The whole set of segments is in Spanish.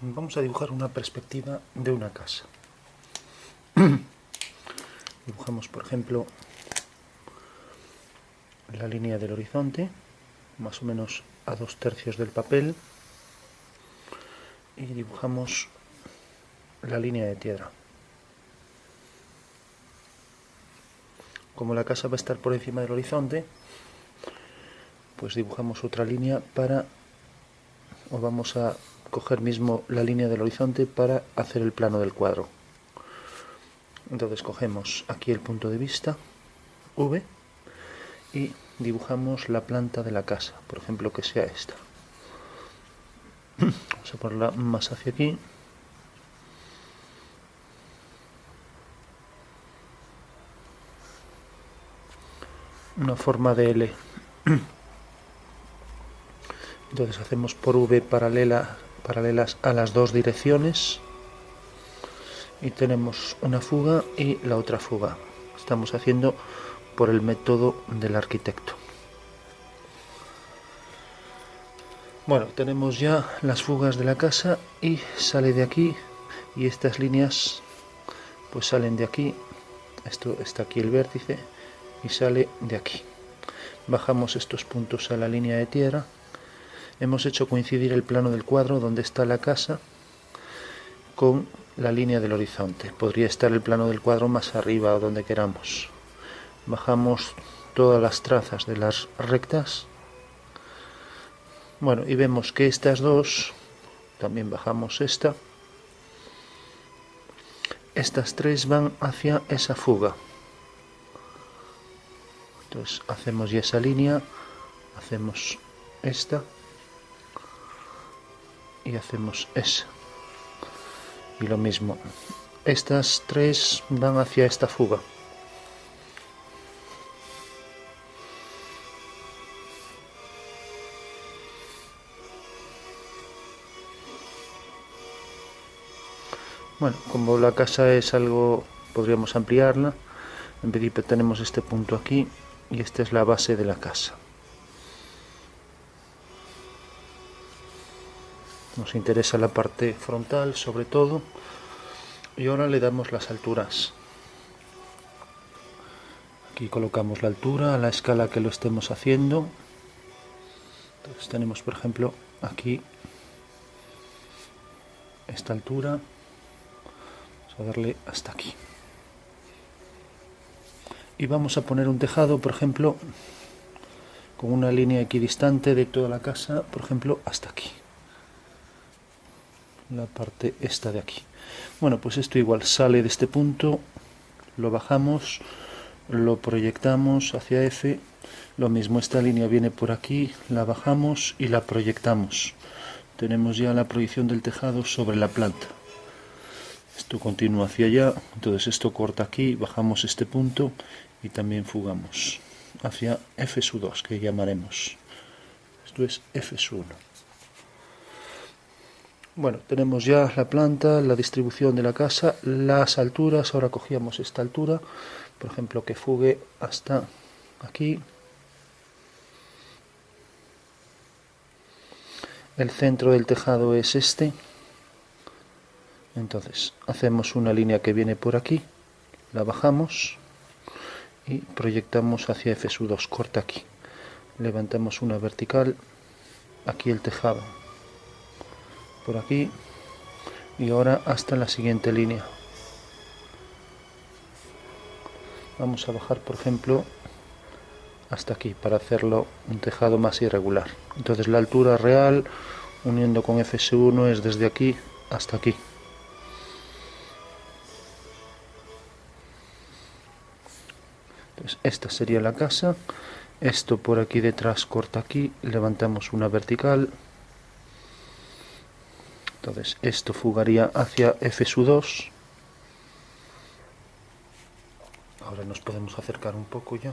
Vamos a dibujar una perspectiva de una casa. Dibujamos, por ejemplo, la línea del horizonte, más o menos a 2/3 del papel, y dibujamos la línea de tierra. Como la casa va a estar por encima del horizonte, pues dibujamos otra línea o vamos a coger mismo la línea del horizonte para hacer el plano del cuadro. Entonces cogemos aquí el punto de vista, V, y dibujamos la planta de la casa, por ejemplo que sea esta. Vamos a ponerla más hacia aquí. Una forma de L. Entonces hacemos por V paralelas a las dos direcciones y tenemos una fuga y la otra fuga. Estamos haciendo por el método del arquitecto. Bueno, tenemos ya las fugas de la casa y sale de aquí, y estas líneas pues salen de aquí. Esto está aquí el vértice y sale de aquí. Bajamos estos puntos a la línea de tierra. Hemos hecho coincidir el plano del cuadro donde está la casa con la línea del horizonte. Podría estar el plano del cuadro más arriba o donde queramos. Bajamos todas las trazas de las rectas. Bueno, y vemos que estas dos, también bajamos esta. Estas tres van hacia esa fuga. Entonces hacemos ya esa línea, hacemos esta y hacemos esa. Y lo mismo, estas tres van hacia esta fuga. Bueno, como la casa es algo, podríamos ampliarla. En principio tenemos este punto aquí y esta es la base de la casa. Nos interesa la parte frontal sobre todo, y ahora le damos las alturas. Aquí colocamos la altura a la escala que lo estemos haciendo. Entonces tenemos, por ejemplo, aquí esta altura. Vamos a darle hasta aquí. Y vamos a poner un tejado, por ejemplo, con una línea equidistante de toda la casa, por ejemplo, hasta aquí. La parte esta de aquí. Bueno, pues esto igual sale de este punto, lo bajamos, lo proyectamos hacia F. Lo mismo, esta línea viene por aquí, la bajamos y la proyectamos. Tenemos ya la proyección del tejado sobre la planta. Esto continúa hacia allá, entonces esto corta aquí, bajamos este punto y también fugamos hacia F2, que llamaremos. Esto es F1. Bueno, tenemos ya la planta, la distribución de la casa, las alturas. Ahora cogíamos esta altura, por ejemplo, que fugue hasta aquí. El centro del tejado es este. Entonces hacemos una línea que viene por aquí, la bajamos y proyectamos hacia F2, corta aquí. Levantamos una vertical, aquí el tejado, por aquí, y ahora hasta la siguiente línea. Vamos a bajar, por ejemplo, hasta aquí para hacerlo un tejado más irregular. Entonces la altura real uniendo con F1 es desde aquí hasta aquí. Entonces esta sería la casa. Esto por aquí detrás corta aquí, levantamos una vertical. Entonces esto fugaría hacia F2. Ahora nos podemos acercar un poco ya.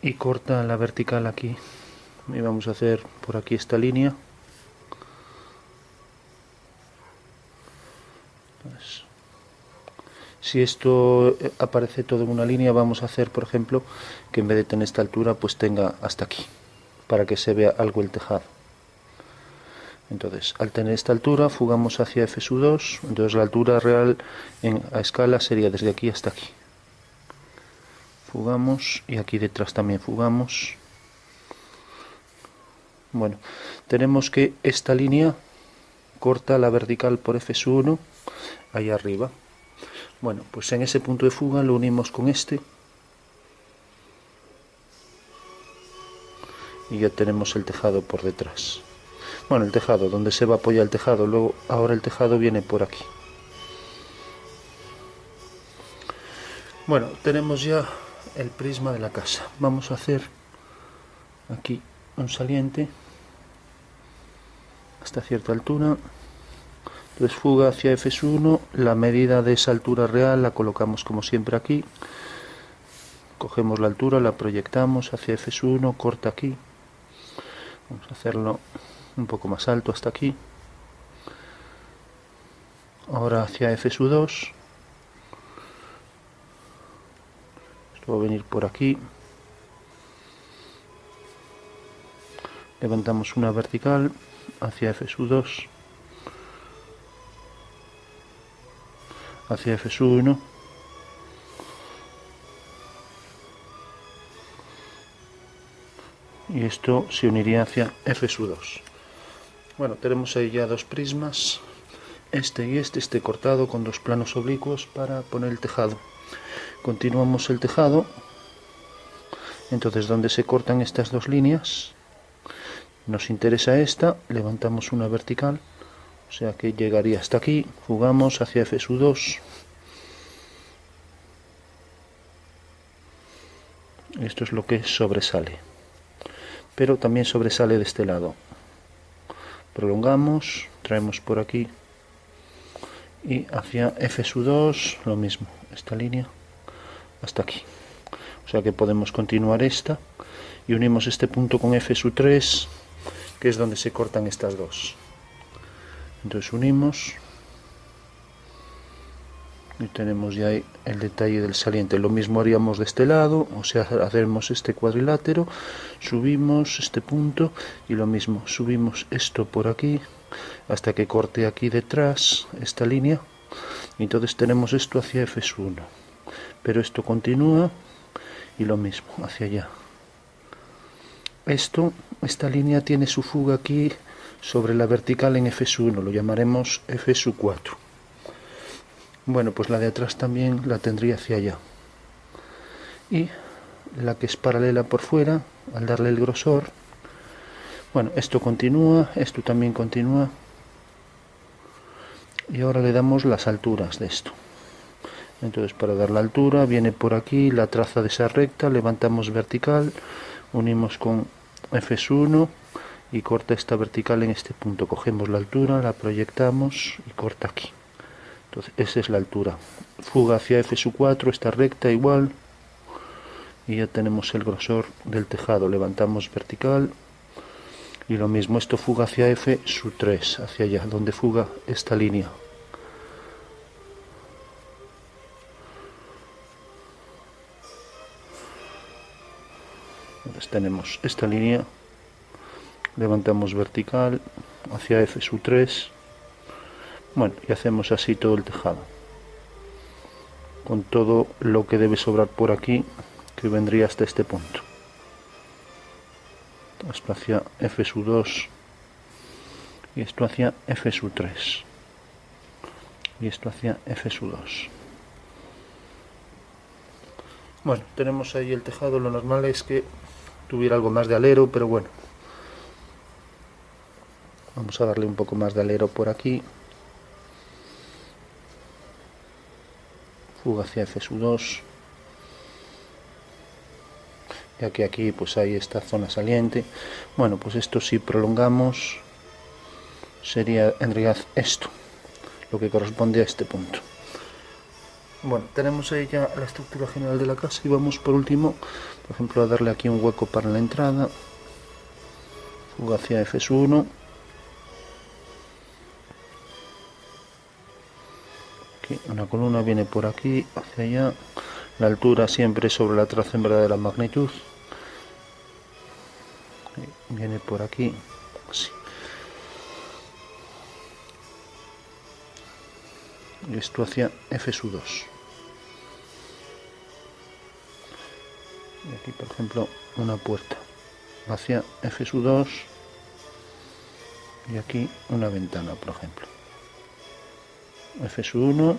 Y corta la vertical aquí. Y vamos a hacer por aquí esta línea. Entonces, si esto aparece todo en una línea, vamos a hacer, por ejemplo, que en vez de tener esta altura, pues tenga hasta aquí. para que se vea algo el tejado. Entonces, al tener esta altura, fugamos hacia F2, entonces la altura real a escala sería desde aquí hasta aquí. Fugamos y aquí detrás también fugamos. Bueno, tenemos que esta línea corta la vertical por F1 ahí arriba. Bueno, pues en ese punto de fuga lo unimos con este y ya tenemos el tejado por detrás. Bueno, el tejado, donde se va a apoyar el tejado, luego ahora el tejado viene por aquí. Bueno, tenemos ya el prisma de la casa. Vamos a hacer aquí un saliente hasta cierta altura. Entonces fuga hacia F1, la medida de esa altura real la colocamos como siempre aquí. Cogemos la altura, la proyectamos hacia F1, corta aquí. Vamos a hacerlo un poco más alto hasta aquí. Ahora hacia F2. Esto va a venir por aquí. Levantamos una vertical hacia F2. Hacia F1. Y esto se uniría hacia F2. Bueno, tenemos ahí ya dos prismas, este y este cortado con dos planos oblicuos para poner el tejado. Continuamos el tejado, entonces donde se cortan estas dos líneas, nos interesa esta, levantamos una vertical, o sea que llegaría hasta aquí, fugamos hacia F2. Esto es lo que sobresale, pero también sobresale de este lado. Prolongamos, traemos por aquí y hacia F2 lo mismo, esta línea hasta aquí. O sea que podemos continuar esta y unimos este punto con F3, que es donde se cortan estas dos. Entonces unimos y tenemos ya ahí el detalle del saliente. Lo mismo haríamos de este lado, o sea, hacemos este cuadrilátero, subimos este punto y lo mismo, subimos esto por aquí hasta que corte aquí detrás esta línea, y entonces tenemos esto hacia F1, pero esto continúa y lo mismo hacia allá. Esta línea tiene su fuga aquí sobre la vertical en F1, lo llamaremos F4. Bueno, pues la de atrás también la tendría hacia allá. Y la que es paralela por fuera, al darle el grosor, bueno, esto continúa, esto también continúa. Y ahora le damos las alturas de esto. Entonces, para dar la altura, viene por aquí la traza de esa recta, levantamos vertical, unimos con F1 y corta esta vertical en este punto. Cogemos la altura, la proyectamos y corta aquí. Entonces, esa es la altura. Fuga hacia F4, esta recta igual. Y ya tenemos el grosor del tejado. Levantamos vertical. Y lo mismo, esto fuga hacia F3, hacia allá, donde fuga esta línea. Entonces tenemos esta línea. Levantamos vertical hacia F3. Bueno, y hacemos así todo el tejado, con todo lo que debe sobrar por aquí, que vendría hasta este punto. Esto hacia F2 y esto hacia F3 y esto hacia F2. Bueno, tenemos ahí el tejado. Lo normal es que tuviera algo más de alero, pero bueno, vamos a darle un poco más de alero por aquí. Fuga hacia F2, ya que aquí pues hay esta zona saliente. Bueno, pues esto si prolongamos sería en realidad esto, lo que corresponde a este punto. Bueno, tenemos ahí ya la estructura general de la casa y vamos por último, por ejemplo, a darle aquí un hueco para la entrada. Fuga hacia F1. Una columna viene por aquí, hacia allá. La altura siempre sobre la traza en verdadera magnitud. viene por aquí, así. Y esto hacia F2. Y aquí, por ejemplo, una puerta hacia F2 y aquí una ventana, por ejemplo. F1.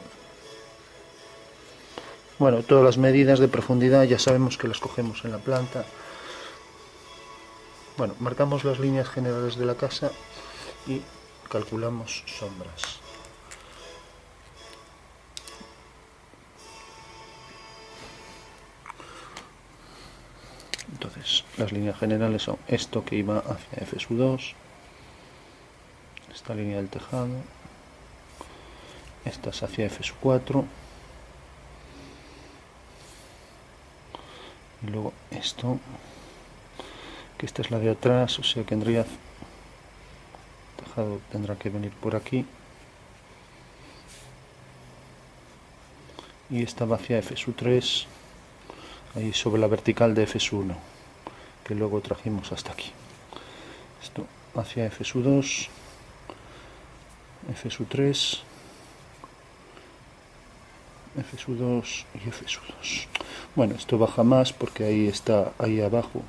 Bueno, todas las medidas de profundidad ya sabemos que las cogemos en la planta. Bueno, marcamos las líneas generales de la casa y calculamos sombras. Entonces, las líneas generales son esto que iba hacia F2, esta línea del tejado, estas hacia F4, y luego esto, que esta es la de atrás, o sea que en realidad el tejado tendrá que venir por aquí, y esta va hacia F3, ahí sobre la vertical de F1, que luego trajimos hasta aquí. Esto hacia F2, F3, F2 y F2. Bueno, esto baja más porque ahí está, ahí abajo,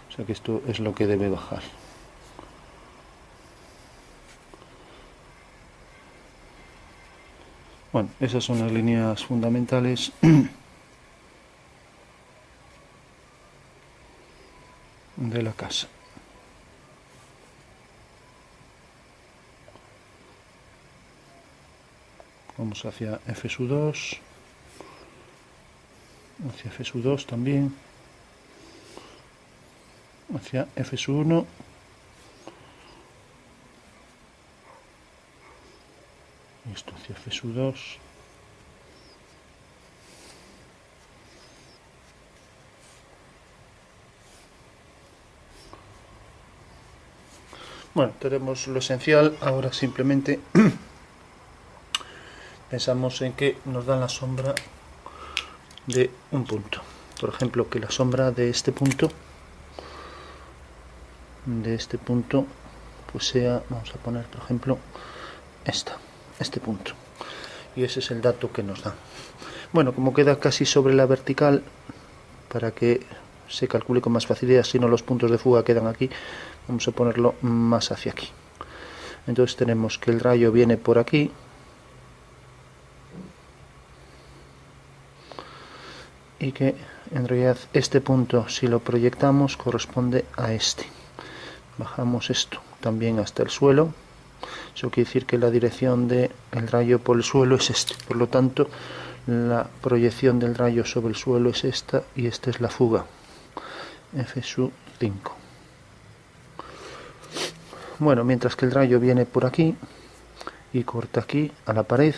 o sea que esto es lo que debe bajar. Bueno, esas son las líneas fundamentales. De la casa. Vamos hacia F2, hacia F2 también, hacia F1, y esto hacia F2. Bueno, tenemos lo esencial, ahora simplemente pensamos en que nos dan la sombra de un punto. Por ejemplo, que la sombra de este punto, pues sea, vamos a poner por ejemplo, este punto. Y ese es el dato que nos da. Bueno, como queda casi sobre la vertical, para que se calcule con más facilidad, si no los puntos de fuga quedan aquí, vamos a ponerlo más hacia aquí. Entonces tenemos que el rayo viene por aquí, y que en realidad este punto, si lo proyectamos, corresponde a este. Bajamos esto también hasta el suelo. Eso quiere decir que la dirección del rayo por el suelo es este. Por lo tanto, la proyección del rayo sobre el suelo es esta, y esta es la fuga, F5. Bueno, mientras que el rayo viene por aquí y corta aquí a la pared,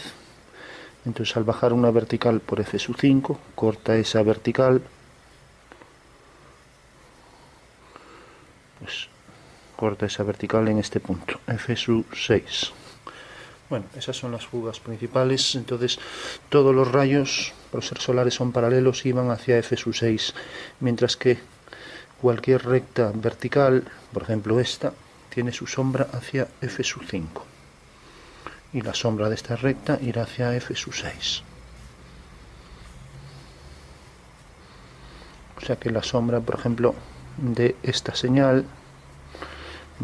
entonces al bajar una vertical por F5, corta esa vertical, pues corta esa vertical en este punto, F6. Bueno, esas son las fugas principales. Entonces todos los rayos, por ser solares, son paralelos y van hacia F6, mientras que cualquier recta vertical, por ejemplo esta, tiene su sombra hacia F5, y la sombra de esta recta irá hacia F6. O sea que la sombra, por ejemplo, de esta señal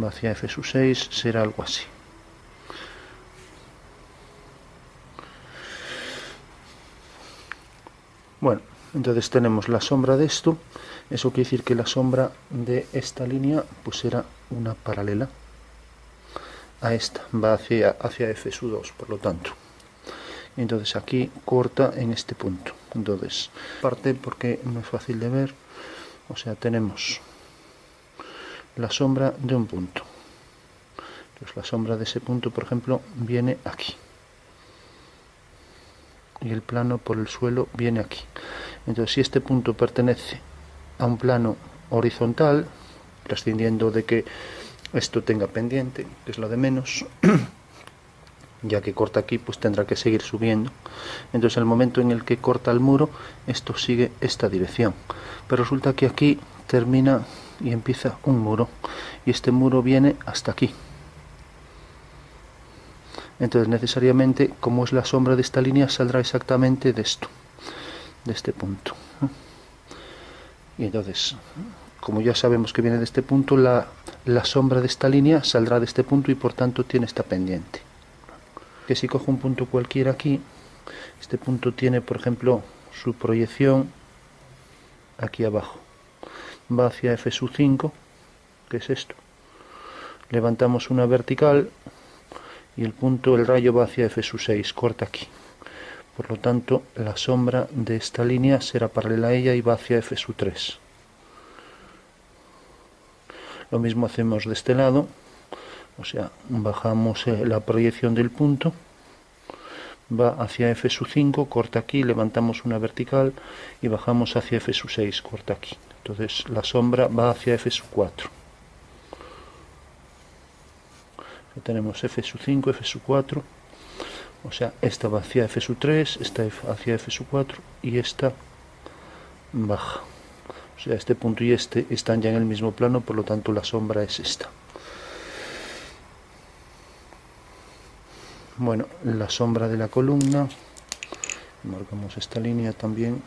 va hacia F6, será algo así. Bueno, entonces tenemos la sombra de esto. Eso quiere decir que la sombra de esta línea pues será una paralela a esta, va hacia F2, por lo tanto. Entonces aquí corta en este punto. Entonces, parte porque no es fácil de ver, o sea, tenemos la sombra de un punto. Entonces la sombra de ese punto, por ejemplo, viene aquí. Y el plano por el suelo viene aquí. Entonces, si este punto pertenece a un plano horizontal, prescindiendo de que esto tenga pendiente, que es lo de menos, ya que corta aquí, pues tendrá que seguir subiendo. Entonces, el momento en el que corta el muro, esto sigue esta dirección. Pero resulta que aquí termina y empieza un muro, y este muro viene hasta aquí. Entonces necesariamente, como es la sombra de esta línea, saldrá exactamente de esto, de este punto. Y entonces, como ya sabemos que viene de este punto, la sombra de esta línea saldrá de este punto y por tanto tiene esta pendiente. Que si cojo un punto cualquiera aquí, este punto tiene, por ejemplo, su proyección aquí abajo. Va hacia F sub 5, que es esto. Levantamos una vertical y el rayo va hacia F sub 6, corta aquí. Por lo tanto, la sombra de esta línea será paralela a ella y va hacia F sub 3. Lo mismo hacemos de este lado, o sea, bajamos la proyección del punto, va hacia F sub 5, corta aquí, levantamos una vertical y bajamos hacia F sub 6, corta aquí. Entonces la sombra va hacia F sub 4. Tenemos F sub 5, F sub 4, o sea, esta va hacia F sub 3, esta hacia F sub 4 y esta baja. O sea, este punto y este están ya en el mismo plano, por lo tanto la sombra es esta. Bueno, la sombra de la columna, marcamos esta línea también.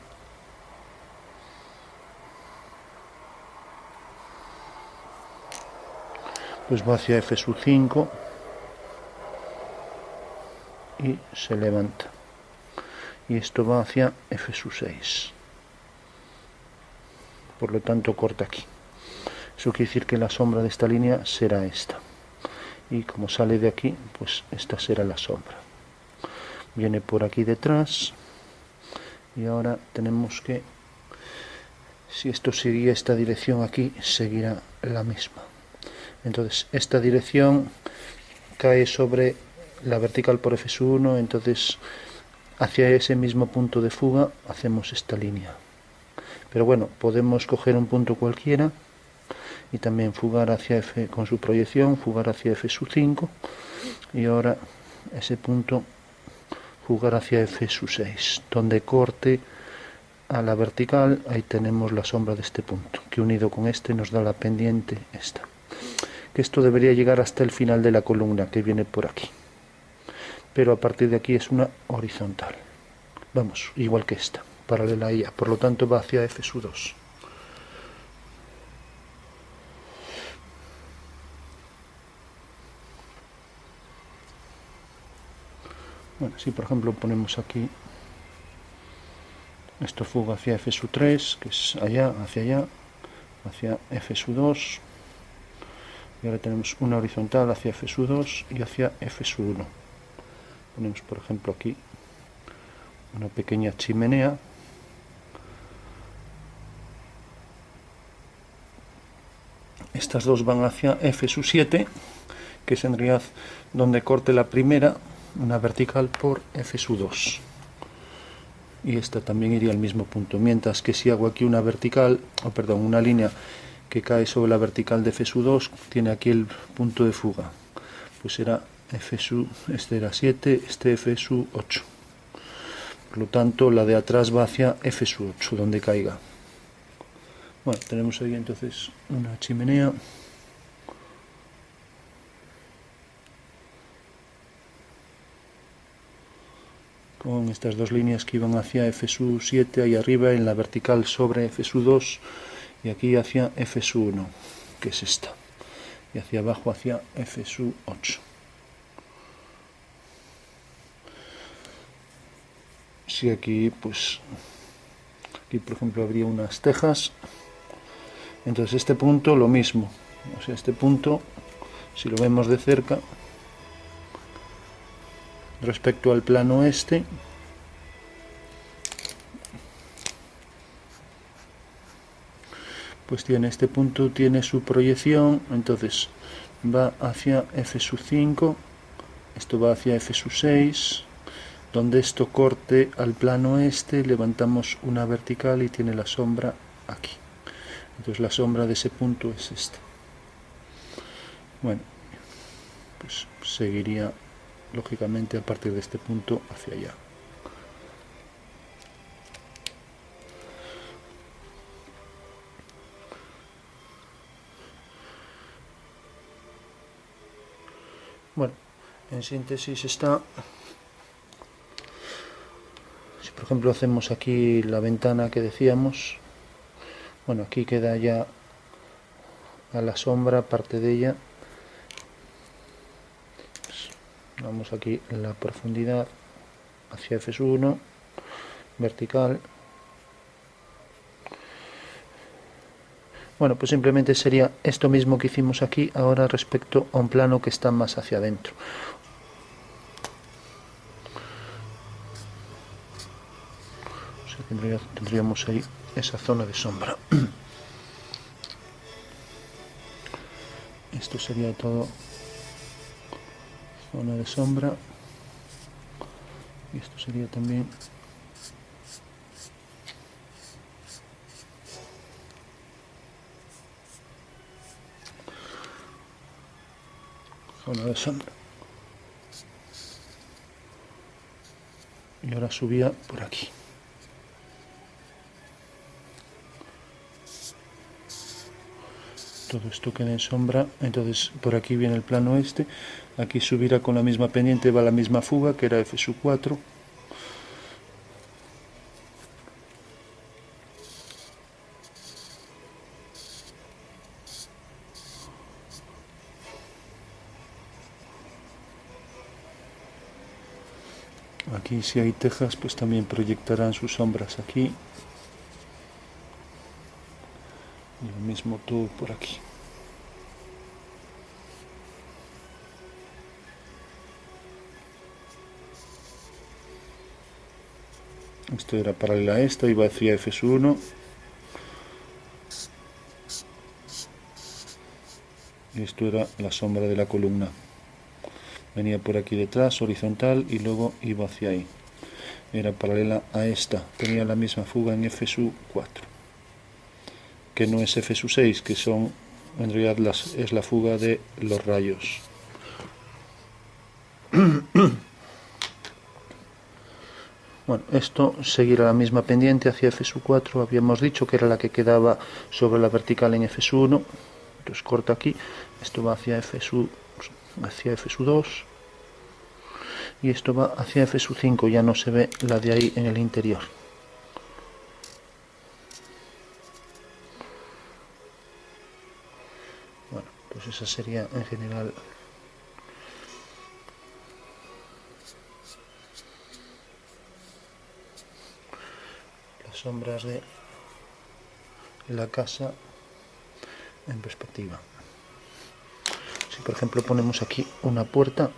Pues va hacia F sub 5 y se levanta. Y esto va hacia F sub 6. Por lo tanto corta aquí. Eso quiere decir que la sombra de esta línea será esta. Y como sale de aquí, pues esta será la sombra. Viene por aquí detrás. Y ahora tenemos que, si esto seguía esta dirección aquí, seguirá la misma. Entonces esta dirección cae sobre la vertical por F sub 1, entonces hacia ese mismo punto de fuga hacemos esta línea. Pero bueno, podemos coger un punto cualquiera y también fugar hacia F con su proyección, fugar hacia F sub 5 y ahora ese punto fugar hacia F sub 6, donde corte a la vertical. Ahí tenemos la sombra de este punto, que unido con este nos da la pendiente esta. Que esto debería llegar hasta el final de la columna, que viene por aquí. Pero a partir de aquí es una horizontal. Vamos, igual que esta, paralela a ella. Por lo tanto va hacia F sub 2. Bueno, si por ejemplo ponemos aquí, esto fuga hacia F sub 3, que es allá, hacia F sub 2. Y ahora tenemos una horizontal hacia F sub 2 y hacia F sub 1. Ponemos por ejemplo aquí una pequeña chimenea. Estas dos van hacia F sub 7, que es en realidad donde corte la primera, una vertical por F sub 2. Y esta también iría al mismo punto. Mientras que si hago aquí una vertical, una línea que cae sobre la vertical de F sub 2, tiene aquí el punto de fuga. Pues será F sub, este era 7, este F sub 8. Por lo tanto, la de atrás va hacia F sub 8, donde caiga. Bueno, tenemos ahí entonces una chimenea. Con estas dos líneas que iban hacia F sub 7 ahí arriba, en la vertical sobre F sub 2, y aquí hacia F sub 1, que es esta, y hacia abajo hacia F sub 8. Si aquí, pues, aquí por ejemplo habría unas tejas, entonces este punto lo mismo, o sea, este punto, si lo vemos de cerca, respecto al plano este, pues tiene este punto, tiene su proyección, entonces va hacia F sub 5, esto va hacia F sub 6, donde esto corte al plano este, levantamos una vertical y tiene la sombra aquí. Entonces la sombra de ese punto es esta. Bueno, pues seguiría lógicamente a partir de este punto hacia allá. Bueno, en síntesis está, si por ejemplo hacemos aquí la ventana que decíamos, bueno, aquí queda ya a la sombra parte de ella. Pues, vamos aquí en la profundidad hacia F1 vertical. Bueno, pues simplemente sería esto mismo que hicimos aquí ahora respecto a un plano que está más hacia adentro. O sea, tendríamos ahí esa zona de sombra. Esto sería todo zona de sombra. Y esto sería también zona de sombra. Y ahora subía por aquí. Todo esto queda en sombra, entonces por aquí viene el plano este, aquí subirá con la misma pendiente, va la misma fuga que era F4. Aquí si hay tejas pues también proyectarán sus sombras aquí. Y lo mismo todo por aquí. Esto era paralela a esta, iba hacia F1. Y esto era la sombra de la columna. Venía por aquí detrás, horizontal, y luego iba hacia ahí. Era paralela a esta, tenía la misma fuga en F4. Que no es F6, que son, en realidad es la fuga de los rayos. Bueno, esto seguirá la misma pendiente hacia F4, habíamos dicho que era la que quedaba sobre la vertical en F1, entonces corta aquí, esto va hacia F2 y esto va hacia F5, ya no se ve la de ahí en el interior. Bueno, pues esa sería en general las sombras de la casa en perspectiva. Si por ejemplo ponemos aquí una puerta,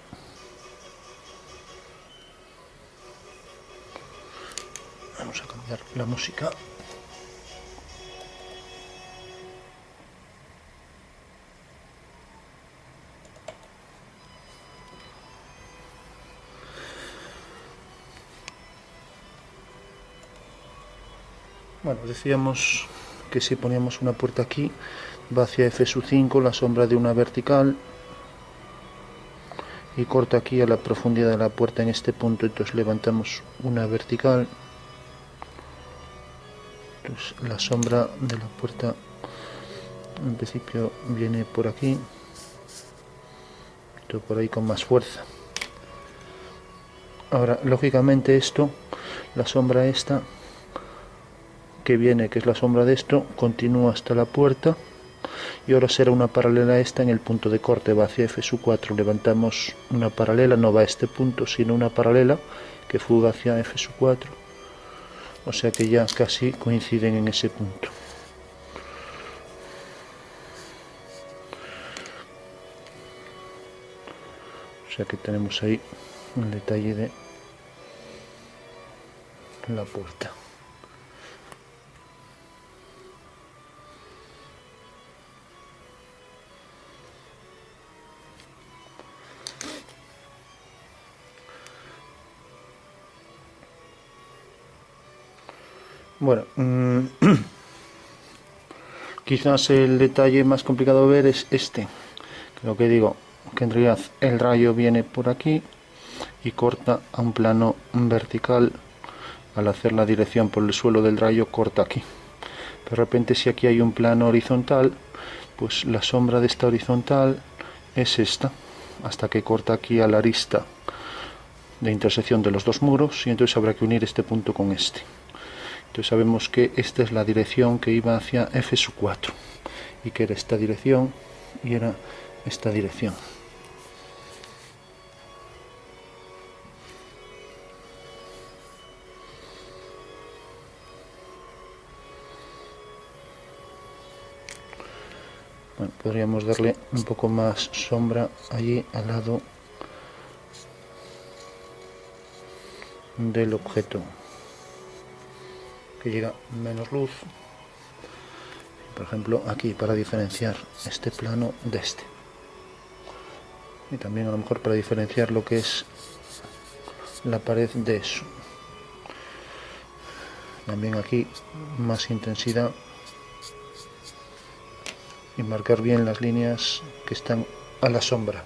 vamos a cambiar la música. Bueno, decíamos que si poníamos una puerta aquí, va hacia F5, la sombra de una vertical, y corta aquí a la profundidad de la puerta en este punto, entonces levantamos una vertical, entonces la sombra de la puerta en principio viene por aquí, esto por ahí con más fuerza. Ahora, lógicamente esto, la sombra esta, que viene, que es la sombra de esto, continúa hasta la puerta y ahora será una paralela a esta en el punto de corte, va hacia F4, levantamos una paralela, no va a este punto sino una paralela que fuga hacia F4, o sea que ya casi coinciden en ese punto. O sea que tenemos ahí el detalle de la puerta. Bueno, quizás el detalle más complicado de ver es este, que lo que digo, que en realidad el rayo viene por aquí y corta a un plano vertical. Al hacer la dirección por el suelo del rayo corta aquí. De repente si aquí hay un plano horizontal, pues la sombra de esta horizontal es esta, hasta que corta aquí a la arista de intersección de los dos muros, y entonces habrá que unir este punto con este. Entonces sabemos que esta es la dirección que iba hacia F4 y que era esta dirección y era esta dirección. Bueno, podríamos darle un poco más sombra allí al lado del objeto, que llega menos luz, por ejemplo aquí, para diferenciar este plano de este, y también a lo mejor para diferenciar lo que es la pared de eso. También aquí más intensidad y marcar bien las líneas que están a la sombra.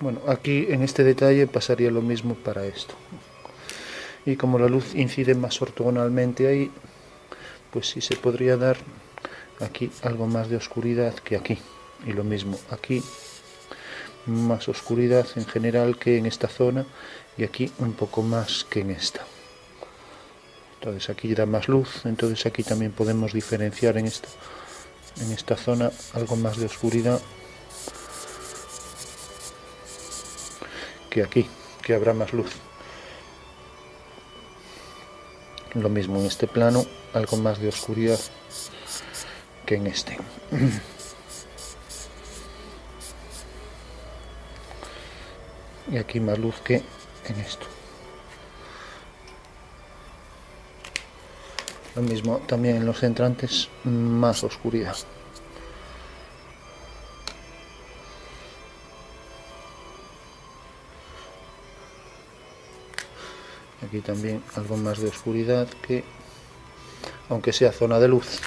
Bueno, aquí en este detalle pasaría lo mismo para esto, y como la luz incide más ortogonalmente ahí, pues sí se podría dar aquí algo más de oscuridad que aquí, y lo mismo aquí, más oscuridad en general que en esta zona, y aquí un poco más que en esta. Entonces aquí da más luz, entonces aquí también podemos diferenciar en esta zona algo más de oscuridad que aquí, que habrá más luz. Lo mismo en este plano, algo más de oscuridad que en este. Y aquí más luz que en esto. Lo mismo también en los entrantes, más oscuridad. Aquí también algo más de oscuridad que, aunque sea zona de luz.